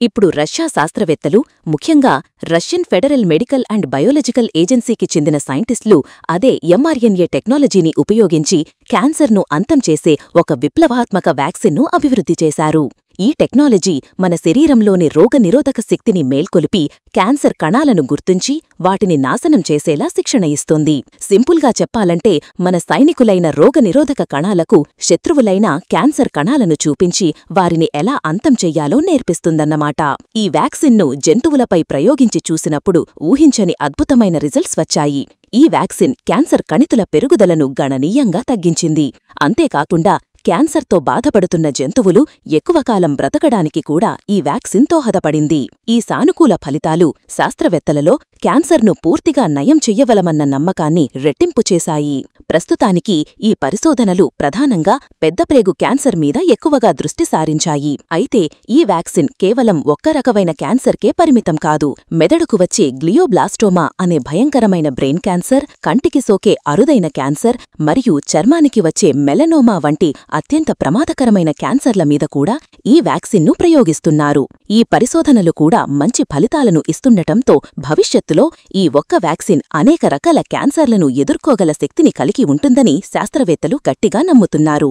ఇప్పుడు రష్యా శాస్త్రవేత్తలు, ముఖ్యంగా Russian federal medical and biological ఏజెన్సీకి చెందిన సైంటిస్టులు అదే ఎంఆర్ఎన్ఏ టెక్నాలజీని ఉపయోగించి క్యాన్సర్ను అంతం చేసే ఒక విప్లవాత్మక వ్యాక్సిన్ను అభివృద్ధి చేశారు. ఈ టెక్నాలజీ మన శరీరంలోని రోగనిరోధక శక్తిని మేల్కొలిపి క్యాన్సర్ కణాలను గుర్తించి వాటిని నాశనం చేసేలా శిక్షణ ఇస్తుంది. సింపుల్గా చెప్పాలంటే మన సైనికులైన రోగనిరోధక కణాలకు శత్రువులైన క్యాన్సర్ కణాలను చూపించి వారిని ఎలా అంతం చెయ్యాలో నేర్పిస్తుందన్నమాట. ఈ వ్యాక్సిన్ను జంతువులపై ప్రయోగించి చూసినప్పుడు ఊహించని అద్భుతమైన రిజల్ట్స్ వచ్చాయి. ఈ వ్యాక్సిన్ క్యాన్సర్ కణితుల పెరుగుదలను గణనీయంగా తగ్గించింది. అంతేకాకుండా క్యాన్సర్తో బాధపడుతున్న జంతువులు ఎక్కువ కాలం బ్రతకడానికి కూడా ఈ వ్యాక్సిన్ దోహదపడింది. ఈ సానుకూల ఫలితాలు శాస్త్రవేత్తలలో క్యాన్సర్ను పూర్తిగా నయం చెయ్యవలమన్న నమ్మకాన్ని రెట్టింపు చేశాయి. ప్రస్తుతానికి ఈ పరిశోధనలు ప్రధానంగా పెద్దప్రేగు క్యాన్సర్ మీద ఎక్కువగా దృష్టి సారించాయి. అయితే ఈ వ్యాక్సిన్ కేవలం ఒక్క రకమైన క్యాన్సర్కే పరిమితం కాదు. మెదడుకు వచ్చే గ్లియోబ్లాస్టోమా అనే భయంకరమైన బ్రెయిన్ క్యాన్సర్, కంటికి సోకే అరుదైన క్యాన్సర్ మరియు చర్మానికి వచ్చే మెలనోమా వంటి అత్యంత ప్రమాదకరమైన క్యాన్సర్ల మీద కూడా ఈ వ్యాక్సిన్ను ప్రయోగిస్తున్నారు. ఈ పరిశోధనలు కూడా మంచి ఫలితాలను ఇస్తుండటంతో భవిష్యత్తులో ఈ ఒక్క వ్యాక్సిన్ అనేక రకాల క్యాన్సర్లను ఎదుర్కోగల శక్తిని కలిగి ఉంటుందని శాస్త్రవేత్తలు గట్టిగా నమ్ముతున్నారు.